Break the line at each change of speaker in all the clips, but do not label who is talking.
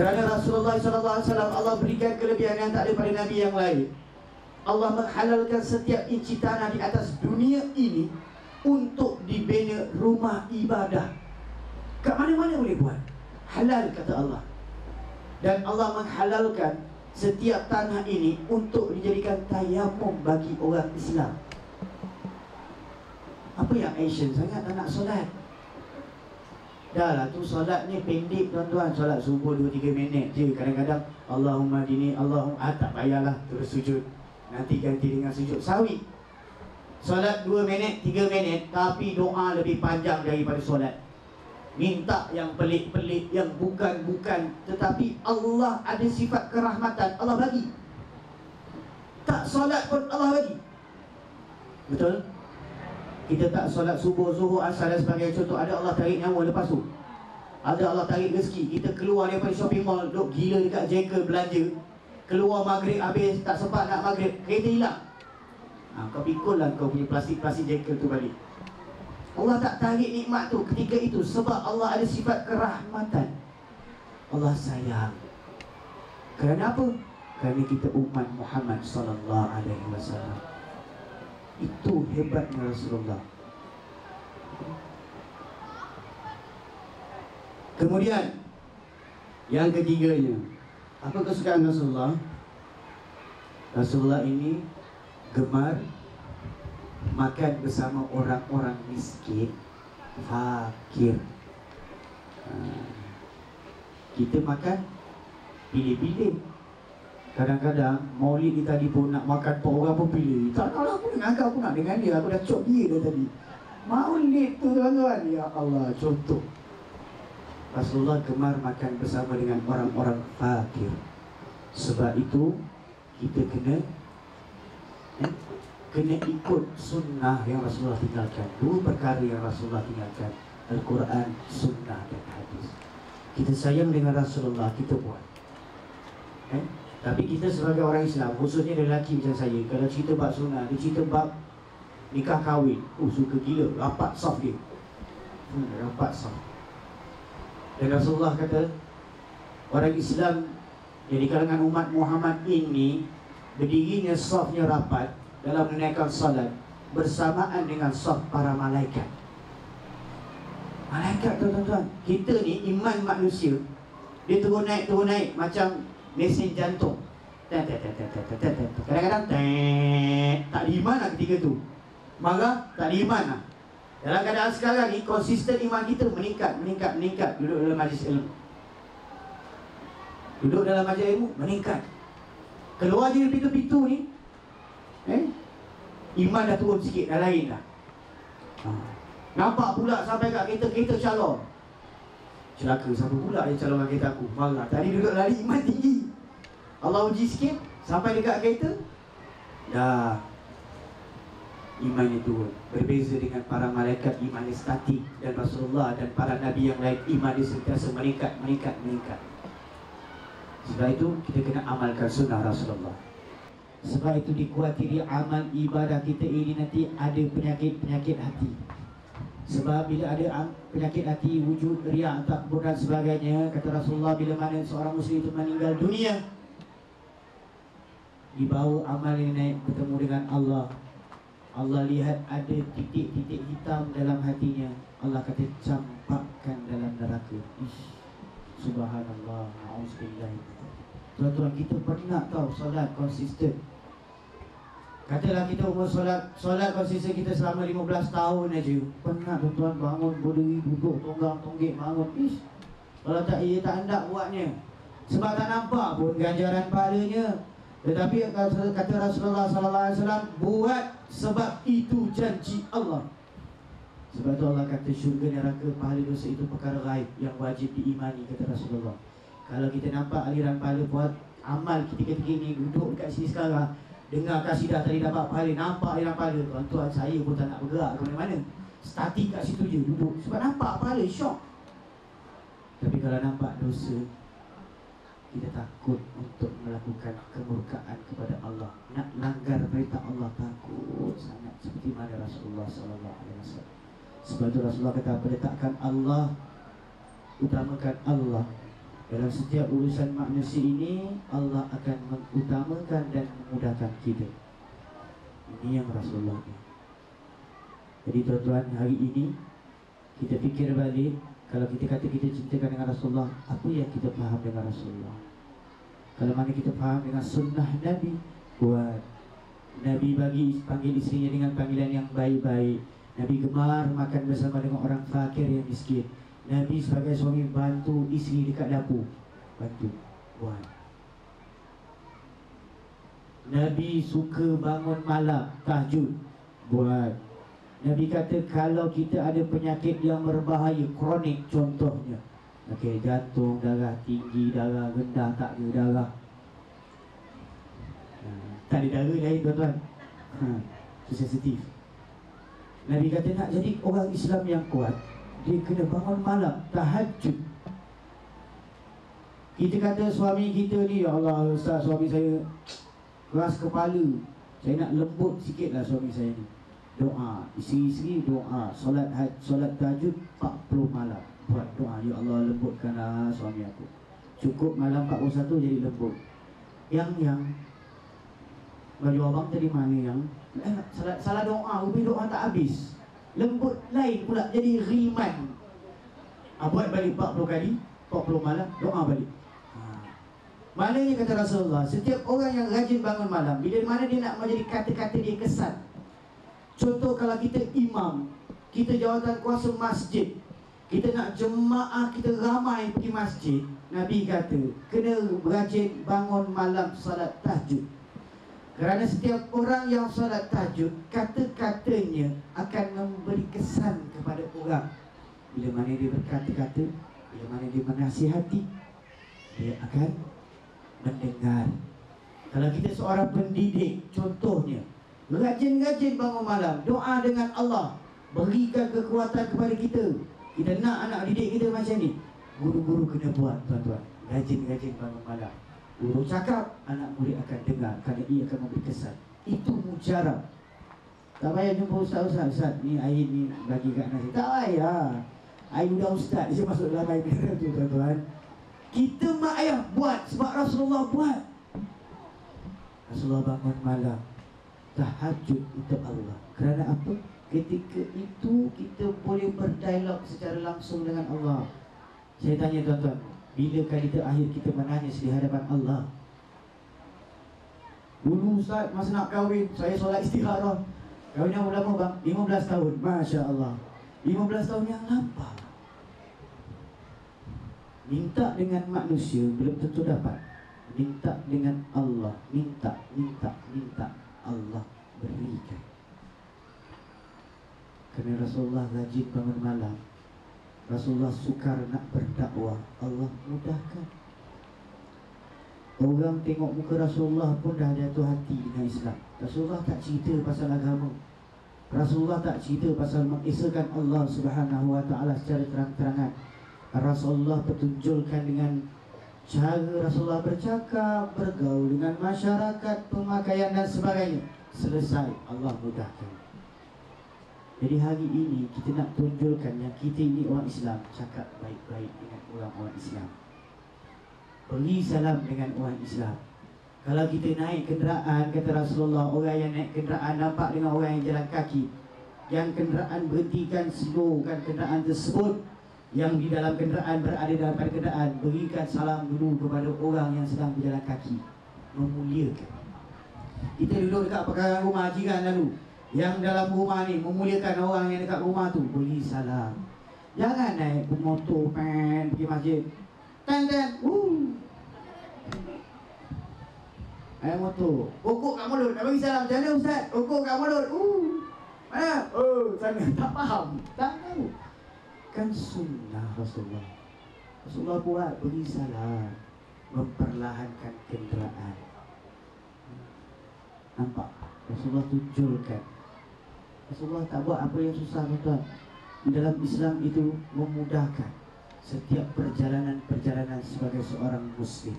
Kerana Rasulullah SAW Allah berikan kelebihan yang tak ada pada Nabi yang lain. Allah menghalalkan setiap inci tanah di atas dunia ini untuk dibina rumah ibadah. Kat mana-mana boleh buat. Halal kata Allah. Dan Allah menghalalkan setiap tanah ini untuk dijadikan tayamum bagi orang Islam. Apa yang action sangat tak nak solat? Dah lah tu solat ni pendek tuan-tuan. Solat subuh 2-3 minit je. Kadang-kadang Allahumma dini Allahumma tak payahlah terus sujud. Nanti ganti dengan sujud sawi. Solat 2 minit 3 minit, tapi doa lebih panjang daripada solat. Minta yang pelik-pelik, yang bukan-bukan, tetapi Allah ada sifat kerahmatan, Allah bagi. Tak solat pun Allah bagi. Betul? Kita tak solat subuh, zuhur, asar dan sebagainya, contoh, ada Allah tarik nyawa lepas tu. Ada Allah tarik rezeki. Kita keluar daripada shopping mall, duk gila dekat Jekyll belanja. Keluar maghrib habis, tak sempat nak maghrib, kereta hilang. Kau pikullah kau punya plastik-plastik Jekyll tu balik. Allah tak tarik nikmat tu ketika itu sebab Allah ada sifat kerahmatan. Allah sayang. Kerana apa? Kerana kita umat Muhammad sallallahu alaihi wasallam. Itu hebatnya Rasulullah. Kemudian yang ketiganya, apa kesukaan Rasulullah? Rasulullah ini gemar makan bersama orang-orang miskin, fakir. Kita makan pilih-pilih. Kadang-kadang Maulid ni tadi pun nak makan per orang pun pilih. Tak nak lah, aku dengan kau, aku nak dengan dia. Aku dah cop dia dah tadi. Maulid tu tuan-tuan, ya Allah, contoh. Rasulullah gemar makan bersama dengan orang-orang fakir. Sebab itu kita kena ikut sunnah yang Rasulullah tinggalkan. Dua perkara yang Rasulullah tinggalkan: Al-Quran, sunnah dan hadis. Kita sayang dengan Rasulullah, kita buat. Tapi kita sebagai orang Islam, khususnya lelaki macam saya, kalau cerita bab sunnah, dia cerita bab nikah kahwin, suka gila, rapat saf dia. Rapat saf. Dan Rasulullah kata, orang Islam yang di kalangan umat Muhammad ini, berdirinya safnya rapat dalam menunaikan salat bersamaan dengan saf para malaikat. Malaikat tuan-tuan, kita ni iman manusia, dia turun naik macam mesin jantung. Kadang-kadang tak ada iman lah ketika tu. Marah, tak ada iman lah. Dalam keadaan sekarang ni, konsisten iman kita meningkat. Duduk dalam majlis ilmu, meningkat. Keluar je pintu-pintu ni, iman dah turun sikit, dah lain dah. Nampak pula sampai kat kereta calon. Celaka, siapa pula yang calonkan kereta aku? Marah, tadi duduk lari, iman tinggi. Allah uji sikit, sampai dekat kereta, dah iman itu turun. Berbeza dengan para malaikat, iman dia statik. Dan Rasulullah dan para Nabi yang lain, iman dia sentiasa meningkat. Sebab itu kita kena amalkan sunnah Rasulullah. Sebab itu dikuatiri amal ibadah kita ini nanti ada penyakit-penyakit hati. Sebab bila ada penyakit hati, wujud riak, takbur dan sebagainya, kata Rasulullah, bila mana seorang muslim itu meninggal dunia, dibawa amal ini naik bertemu dengan Allah. Allah lihat ada titik-titik hitam dalam hatinya. Allah kata campakkan dalam neraka. Subhanallah, na'udzubillah. Tuan-tuan, kita pernah tahu solat konsisten. Katalah kita umur solat konsisten kita selama 15 tahun aja. Pernah tuan-tuan bangun berdiri, duduk, tonggang-tonggik, bangun. Kalau tak, ia tak hendak buatnya. Sebab tak nampak pun ganjaran pahalanya. Tetapi kata Rasulullah SAW, buat sebab itu janji Allah. Sebab itu Allah kata syurga neraka, pahala dosa itu perkara gaib yang wajib diimani, kata Rasulullah. Kalau kita nampak aliran pahala buat amal ketika ini, duduk dekat sini sekarang, dengar kasidah tadi dapat pahala, nampak aliran pahala, tuan-tuan saya pun tak nak bergerak ke mana-mana, statik kat situ je duduk. Sebab nampak pahala, syok. Tapi kalau nampak dosa, kita takut untuk melakukan kemurkaan kepada Allah, nak langgar perintah Allah, takut sangat. Seperti mana Rasulullah SAW. Sebab itu Rasulullah kata, letakkan Allah, utamakan Allah Dalam setiap urusan manusia ini Allah akan mengutamakan dan memudahkan kita. Ini yang Rasulullah. Jadi tuan-tuan, hari ini kita fikir balik. Kalau kita kata kita cintakan dengan Rasulullah, apa yang kita faham dengan Rasulullah? Kalau mana kita faham dengan sunnah Nabi, buat Nabi panggil isterinya dengan panggilan yang baik-baik. Nabi gemar makan bersama dengan orang fakir yang miskin. Nabi sebagai suami bantu isteri dekat dapur, bantu buat. Nabi suka bangun malam tahajud, buat. Nabi kata kalau kita ada penyakit yang berbahaya kronik, contohnya jantung, darah tinggi, darah rendah, tak ada darah, tak ada darah lain tuan-tuan, itu sensitif. Nabi kata nak jadi orang Islam yang kuat, dia kena bangun malam tahajud. Kita kata suami kita ni, ya Allah Ustaz, suami saya keras kepala, saya nak lembut sikit lah suami saya ni. Doa, isteri-isteri doa, solat tahajud 40 malam, buat doa, ya Allah lembutkanlah suami aku. Cukup malam 41 jadi lembut. Yang baju abang tadi mana yang salah doa, ubi doa tak habis, lembut lain pula jadi riman. Buat balik 40 kali, 40 malam, doa balik. Maknanya kata Rasulullah, setiap orang yang rajin bangun malam, bila mana dia nak menjadi kata-kata dia kesan. Contoh kalau kita imam, kita jawatan kuasa masjid, kita nak jemaah kita ramai pergi masjid, Nabi kata kena rajin bangun malam salat tahajud. Kerana setiap orang yang salat tahajud, kata-katanya akan memberi kesan kepada orang. Bila mana dia berkata-kata, bila mana dia menasihati, dia akan mendengar. Kalau kita seorang pendidik, contohnya rajin-rajin bangun malam, doa dengan Allah, berikan kekuatan kepada kita. Kita nak anak didik kita macam ni, guru-guru kena buat tuan-tuan, rajin-rajin bangun malam. Guru cakap, anak murid akan dengar, kerana ia akan memberi kesan. Itu mujarab. Tak payah jumpa ustaz, ni air ni bagi kat anak saya. Tak payah, air udah ustaz, dia masuk dalam air mineral tu tuan-tuan. Kita mak ayah buat, sebab Rasulullah buat. Rasulullah bangun malam tahajud untuk Allah. Kerana apa? Ketika itu kita boleh berdialog secara langsung dengan Allah. Saya tanya tuan-tuan, bila kali terakhir kita menangis di hadapan Allah? Dulu Ustaz, masa nak kahwin, saya solat istikharah. Kahwin yang lama bang, 15 tahun. Masya Allah, 15 tahun yang lampau. Minta dengan manusia belum tentu dapat. Minta dengan Allah, minta Allah berikan. Kerana Rasulullah rajin bangun malam, Rasulullah sukar nak berdakwah, Allah mudahkan. Orang tengok muka Rasulullah pun dah jatuh hati dengan Islam. Rasulullah tak cerita pasal agama, Rasulullah tak cerita pasal mengesahkan Allah Subhanahu Wa Taala secara terang-terangan. Rasulullah pertunjukkan dengan cara Rasulullah bercakap, bergaul dengan masyarakat, pemakaian dan sebagainya. Selesai, Allah mudahkan. Jadi hari ini kita nak tunjukkan yang kita ini orang Islam, cakap baik-baik dengan orang-orang Islam, beri salam dengan orang Islam. Kalau kita naik kenderaan, kata Rasulullah, orang yang naik kenderaan nampak dengan orang yang jalan kaki, yang kenderaan berhentikan, slowkan kenderaan tersebut. Yang di dalam kenderaan berada dalam kenderaan, berikan salam dulu kepada orang yang sedang berjalan kaki, memuliakan. Kita duduk dekat pekarangan rumah jiran lalu, yang dalam rumah ni memuliakan orang yang dekat rumah tu, beri salam. Jangan naik bermotor pergi masjid, tan naik motor, pokok kat mulut, nak bagi salam. Macam mana Ustaz? Pokok kat mulut, mana? Sana, tak faham, tak tahu. Kan sunnah Rasulullah. Rasulullah buat, beri salam, memperlahankan kenderaan. Nampak? Rasulullah tunjukkan. Rasulullah tak buat apa yang susah tuan-tuan. Di dalam Islam itu memudahkan setiap perjalanan sebagai seorang Muslim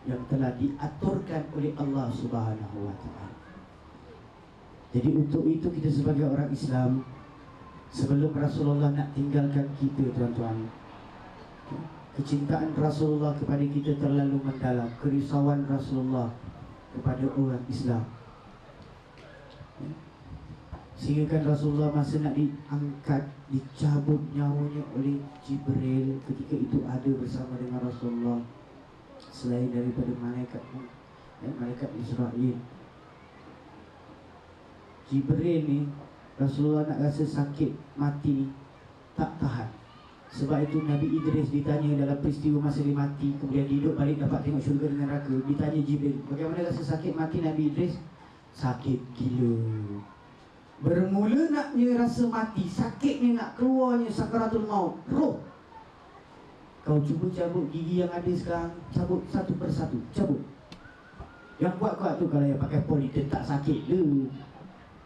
yang telah diaturkan oleh Allah Subhanahu Wa Taala. Jadi untuk itu kita sebagai orang Islam, sebelum Rasulullah nak tinggalkan kita tuan-tuan, Kecintaan Rasulullah kepada kita terlalu mendalam. Kerisauan Rasulullah kepada orang Islam, sehingga kan Rasulullah masa nak diangkat, dicabut nyawanya oleh Jibril, ketika itu ada bersama dengan Rasulullah selain daripada malaikat Israel. Jibril ni, Rasulullah nak rasa sakit mati tak tahan. Sebab itu Nabi Idris ditanya dalam peristiwa masa dia mati, kemudian dia hidup balik dapat tengok syurga dengan neraka. Ditanya Jibril, bagaimana rasa sakit mati Nabi Idris? Sakit gila. Bermula naknya rasa mati, sakitnya nak keluarnya sakaratul maut, roh. Kau cuba cabut gigi yang ada sekarang, cabut satu persatu, cabut. Yang kuat-kuat tu kalau yang pakai poliden tak sakit tu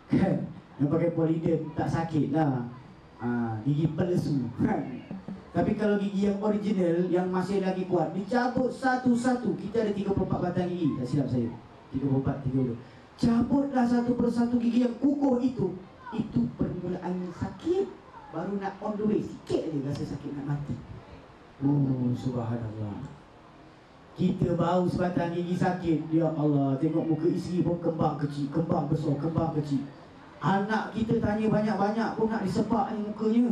kan? Yang pakai poliden tak sakit lah. Gigi pelesu kan? Tapi kalau gigi yang original, yang masih lagi kuat, dicabut satu-satu. Kita ada 34 batang gigi, tak silap saya, 34, 32. Cabutlah satu persatu gigi yang kukuh itu. Itu permulaan sakit. Baru nak on the way, sikit aja rasa sakit nak mati. Oh, subhanallah. Kita baru sebatang gigi sakit, ya Allah, tengok muka isteri pun kembang kecil, kembang besar, kembang kecil. Anak kita tanya banyak-banyak pun nak disepak ni mukanya,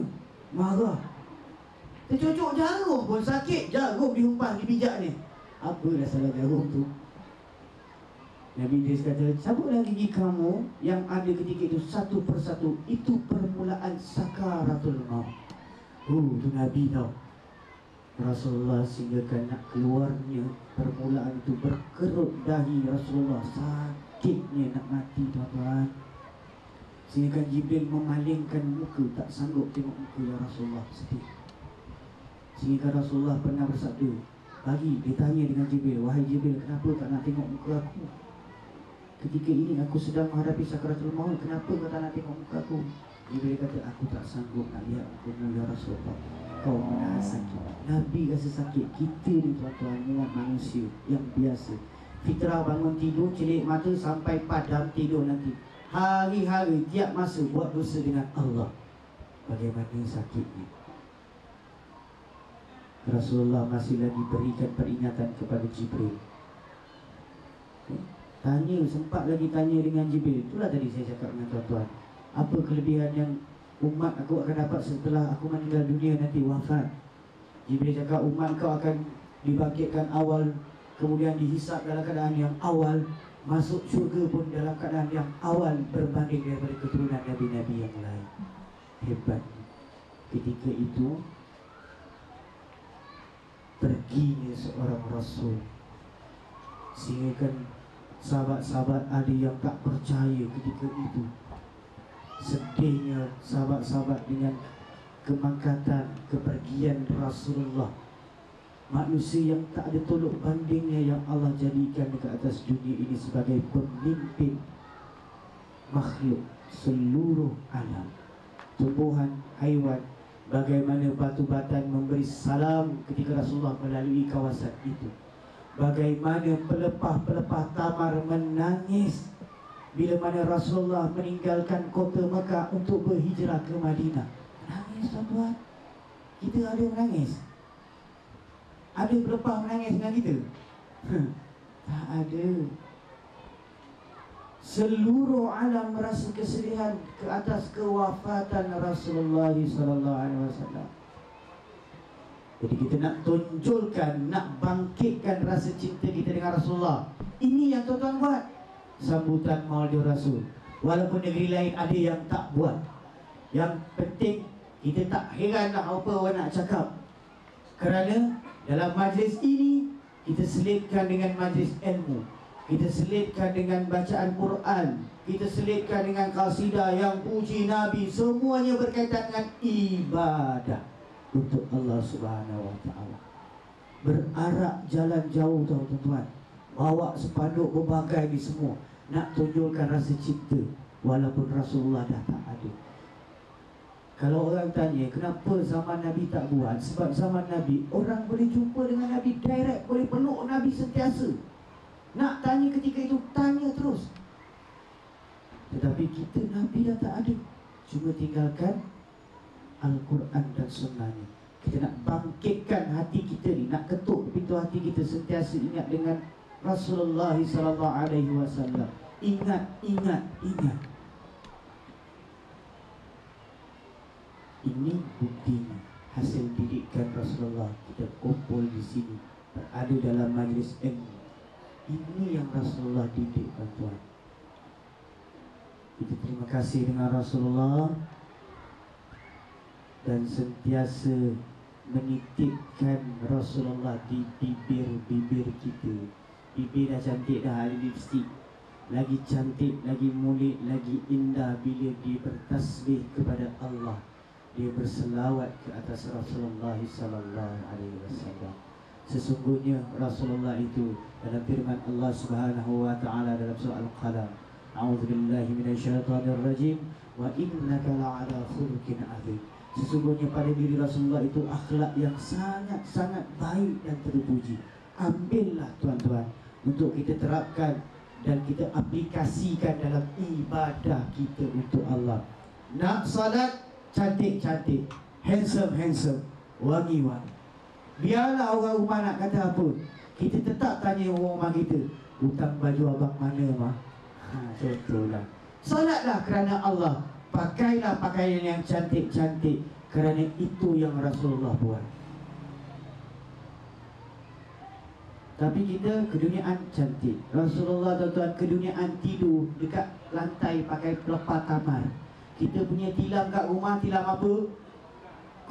marah. Tercucuk jarum pun sakit, jarum dihumpas, dipijak ni. Apalah salah jarum tu? Nabi Idris kata, cabutlah gigi kamu yang ada ketika itu satu persatu. Itu permulaan sakaratul maut. Tu Nabi tau. Rasulullah sehinggakan nak keluarnya permulaan itu berkerut dahi Rasulullah. Sakitnya nak mati tuan-tuan. Sehingga Jibril memalingkan muka, tak sanggup tengok muka ya Rasulullah sedih. Sehingga Rasulullah pernah bersabda, dia tanya dengan Jibril, wahai Jibril, kenapa tak nak tengok muka aku? Ketika ini aku sedang menghadapi sakaratul maut, kenapa kau tak nak tengok muka aku? Jibril kata, aku tak sanggup nak lihat mukamu ya Rasulullah. Kau menahan sakit. Nabi rasa sakit. Kita ni tuan-tuan, muat manusia yang biasa. Fitrah bangun tidur, celik mata sampai padam tidur nanti. Hari-hari, tiap masa buat dosa dengan Allah. Bagaimana sakitnya? Rasulullah masih lagi berikan peringatan kepada Jibril. Sempat lagi tanya dengan Jibril. Itulah tadi saya cakap dengan tuan-tuan, apa kelebihan yang umat aku akan dapat setelah aku meninggal dunia nanti, wafat. Jibril cakap, umat kau akan dibangkitkan awal, kemudian dihisap dalam keadaan yang awal, masuk syurga pun dalam keadaan yang awal, berbanding daripada keturunan Nabi-Nabi yang lain. Hebat. Ketika itu perginya seorang Rasul, sehingga kan sahabat-sahabat ada yang tak percaya ketika itu. Sedihnya sahabat-sahabat dengan kemangkatan, kepergian Rasulullah, manusia yang tak ada tolok bandingnya, yang Allah jadikan dekat atas dunia ini sebagai pemimpin makhluk seluruh alam, tumbuhan, haiwan. Bagaimana batu batan memberi salam ketika Rasulullah melalui kawasan itu. Bagaimana pelepah-pelepah tamar menangis bila mana Rasulullah meninggalkan kota Mekah untuk berhijrah ke Madinah. Menangis tuan-tuan. Kita ada menangis? Ada pelepah menangis dengan kita? Tak ada. Seluruh alam merasa kesedihan ke atas kewafatan Rasulullah SAW. Jadi kita nak tunjulkan, nak bangkitkan rasa cinta kita dengan Rasulullah. Ini yang tuan-tuan buat, sambutan Maulid Rasul. Walaupun negeri lain ada yang tak buat. Yang penting kita tak heran lah apa orang nak cakap, kerana dalam majlis ini kita selipkan dengan majlis ilmu, kita selipkan dengan bacaan Quran, kita selipkan dengan qasidah yang puji Nabi. Semuanya berkaitan dengan ibadah untuk Allah Subhanahu Wa Taala. Berarak jalan jauh tau tuan-tuan, bawa sepanduk berbagai ni semua, nak tunjukkan rasa cinta walaupun Rasulullah dah tak ada. Kalau orang tanya kenapa zaman Nabi tak buat, sebab zaman Nabi orang boleh jumpa dengan Nabi direct, boleh peluk Nabi sentiasa. Nak tanya ketika itu, tanya terus. Tetapi kita Nabi dah tak ada, cuma tinggalkan Al-Quran dan Sunnahnya. Kita nak bangkitkan hati kita ni, nak ketuk pintu hati kita, sentiasa ingat dengan Rasulullah sallallahu alaihi wasallam. Ingat, ingat, ingat. Ini buktinya, hasil didikan Rasulullah. Kita kumpul di sini, berada dalam majlis ilmu. Ini yang Rasulullah didik, tuan-tuan. Kita terima kasih dengan Rasulullah dan sentiasa menitipkan Rasulullah di bibir-bibir kita. Bibir dah cantik dah, ada lipstick. Lagi cantik, lagi mulia, lagi indah bila dia bertasbih kepada Allah. Dia berselawat ke atas Rasulullah sallallahu alaihi wasallam. Sesungguhnya Rasulullah itu dalam firman Allah Subhanahu wa taala dalam surah Al-Qalam, a'udzubillahi minasyaitonir rajim, wa innaka la'ala khuluqin 'adzim. Sesungguhnya pada diri Rasulullah itu akhlak yang sangat-sangat baik dan terpuji. Ambillah tuan-tuan untuk kita terapkan dan kita aplikasikan dalam ibadah kita untuk Allah. Nak salat, cantik-cantik, handsome-handsome, wangi-wangi. Biarlah orang rumah nak kata apa, kita tetap tanya orang rumah kita, hutang baju abang mana mah? Contohlah. Salatlah kerana Allah. Pakailah pakaian yang cantik-cantik, kerana itu yang Rasulullah buat. Tapi kita keduniaan cantik. Rasulullah tuan-tuan keduniaan tidur dekat lantai pakai pelepah kamar. Kita punya tilam kat rumah, tilam apa?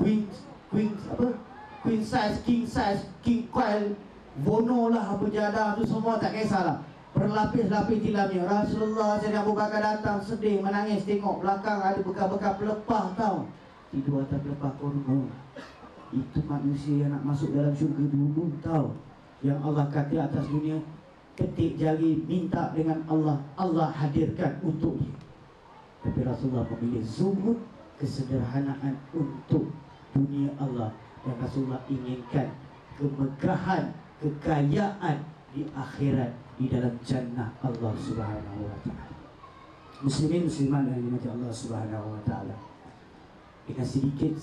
Queen apa? Queen size, king size, king coil, bono lah apa jadah tu semua tak kisahlah. Berlapis-lapis tilamnya. Rasulullah Sayyidina Abu Bakar datang sedih, menangis, tengok belakang ada bekas-bekas pelepah tau. Tidur atas pelepah kurma. Itu manusia yang nak masuk dalam syurga dulu tau. Yang Allah kata atas dunia, ketik jari minta dengan Allah, Allah hadirkan untuk dia. Tapi Rasulullah memilih zuhud, kesederhanaan untuk dunia Allah. Yang Rasulullah inginkan kemegahan, kekayaan di akhirat, di dalam jannah Allah Subhanahu wa taala. Muslimin muslimat yang dimati Allah Subhanahu wa taala, dengan sedikit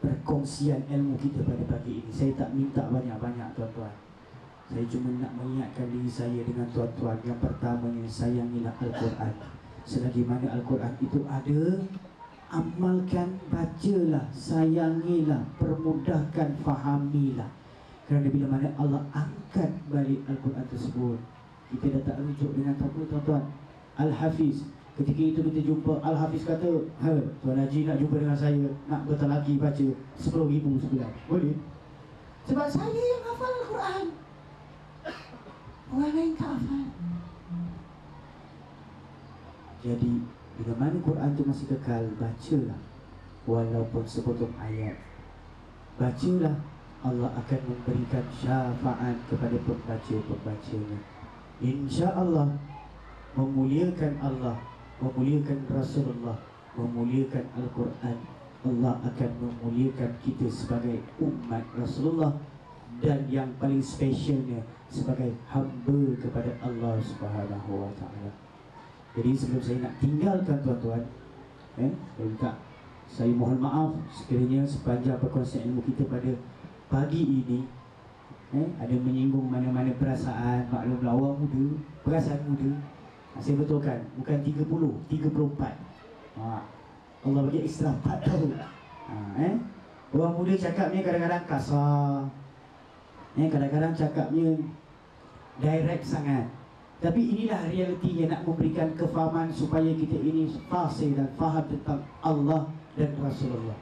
perkongsian ilmu kita pada pagi ini, saya tak minta banyak-banyak tuan-tuan. Saya cuma nak mengingatkan diri saya dengan tuan-tuan. Yang pertamanya, sayangilah Al-Quran. Selagi mana Al-Quran itu ada, amalkan, bacalah, sayangilah, permudahkan, fahamilah. Kerana bila mana Allah angkat balik Al-Quran tersebut, kita dah tak rujuk dengan apa tuan-tuan? Al-Hafiz. Ketika itu kita jumpa Al-Hafiz kata, Tuan Haji nak jumpa dengan saya, nak bertalaki baca 10,000 sebulan. Boleh? Sebab saya yang hafal Al-Quran, orang lain tak hafal. Jadi bila mana Quran tu masih kekal, bacalah walaupun sepotong ayat. Bacalah, Allah akan memberikan syafaat kepada pembaca-pembacanya. InsyaAllah memuliakan Allah, memuliakan Rasulullah, memuliakan Al-Quran. Allah akan memuliakan kita sebagai umat Rasulullah, dan yang paling spesialnya sebagai hamba kepada Allah Subhanahu wa taala. Jadi sebelum saya nak tinggalkan tuan-tuan, saya mohon maaf sekiranya sepanjang perkongsian ilmu kita pada pagi ini ada menyinggung mana-mana perasaan. Maklumlah orang muda, perasaan muda. Saya betulkan, bukan 30, 34. Allah bagi ekstra 4 tahun. Orang muda cakapnya kadang-kadang kasar, kadang-kadang cakapnya direct sangat. Tapi inilah realitinya, nak memberikan kefahaman supaya kita ini fasih dan faham tentang Allah dan Rasulullah.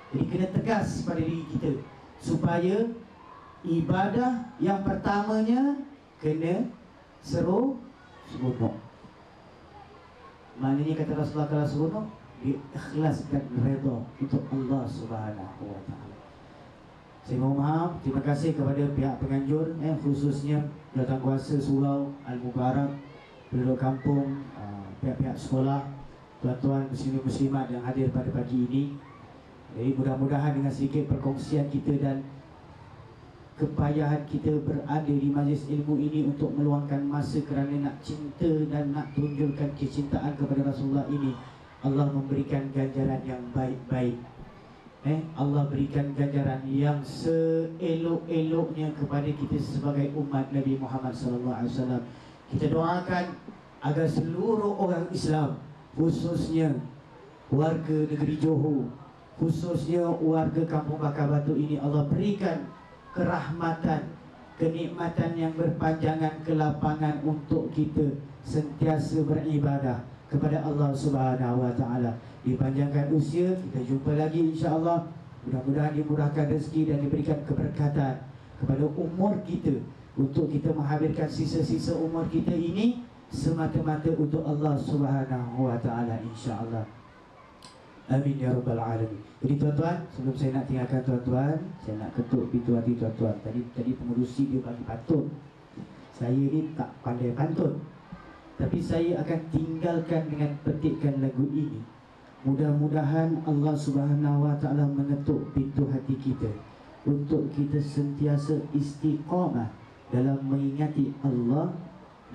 Jadi kena tegas pada diri kita supaya ibadah yang pertamanya kena seronok. Maknanya kata Rasulullah, kalau seronok, diikhlaskan redha untuk Allah Subhanahu wa taala. Saya mohon maaf, terima kasih kepada pihak penganjur, khususnya Jawatankuasa Surau Al-Mubarak, penduduk kampung, pihak-pihak sekolah, tuan-tuan muslimin muslimat yang hadir pada pagi ini. Jadi mudah-mudahan dengan sedikit perkongsian kita dan kepayahan kita berada di majlis ilmu ini untuk meluangkan masa kerana nak cinta dan nak tunjukkan kecintaan kepada Rasulullah ini, Allah memberikan ganjaran yang baik-baik. Allah berikan ganjaran yang seelok-eloknya kepada kita sebagai umat Nabi Muhammad SAW. Kita doakan agar seluruh orang Islam, khususnya warga negeri Johor, khususnya warga Kampung Bakar Batu ini, Allah berikan kerahmatan, kenikmatan yang berpanjangan, kelapangan untuk kita sentiasa beribadah kepada Allah Subhanahu Wa Taala. Dipanjangkan usia, kita jumpa lagi insya-Allah. Mudah-mudahan dimurahkan rezeki dan diberikan keberkatan kepada umur kita, untuk kita menghabiskan sisa-sisa umur kita ini semata-mata untuk Allah Subhanahu Wa Taala insya-Allah. Amin ya rabbal alamin. Jadi tuan-tuan, sebelum saya nak tinggalkan tuan-tuan, saya nak ketuk pintu hati tuan-tuan. Tadi pengurusi dia bagi pantun. Saya ni tak pandai pantun, tapi saya akan tinggalkan dengan petikan lagu ini. Mudah-mudahan Allah Subhanahu Wa Taala mengetuk pintu hati kita untuk kita sentiasa istiqamah dalam mengingati Allah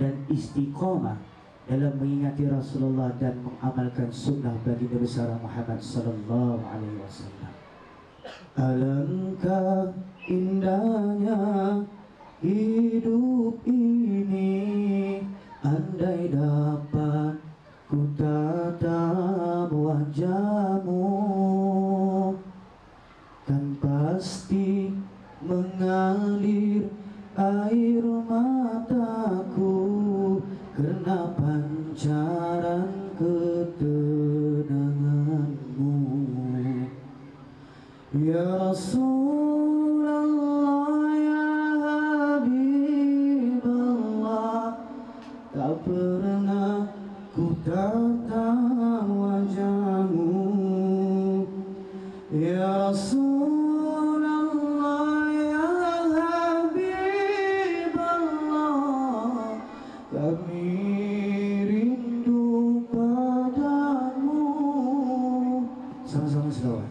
dan istiqamah dalam mengingati Rasulullah dan mengamalkan sunnah baginda besar Muhammad sallallahu alaihi wasallam. Alangkah indahnya hidup ini, andai dapat ku tatap wajahmu, kan pasti mengalir air mataku karena pancaran ketenanganmu. Ya Rasulullah, ya Habiballah, tak pernah ku tatap wajahmu. Ya Rasulullah, ya Habiballah, kami rindu padamu. Sama-sama selawat.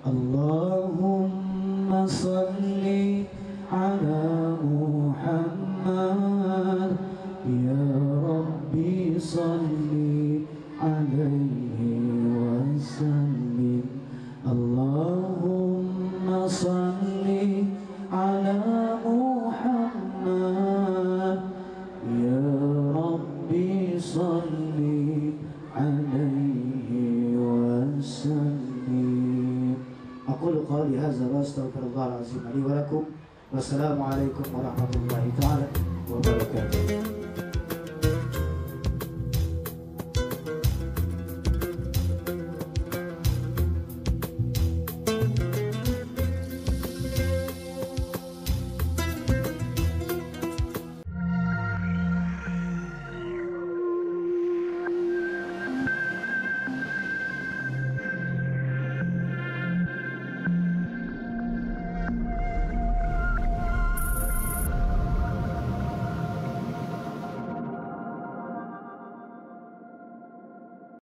Allahumma salli ala Muhammad, ya Rabbi salli alaihi wasallim. Allahumma salli ala Muhammad, ya Rabbi salli alaihi wasallim. Aqulu qawli hadza wa astaghfirullahal azim li wa lakum. Wassalamu alaikum warahmatullahi ta'ala wabarakatuh.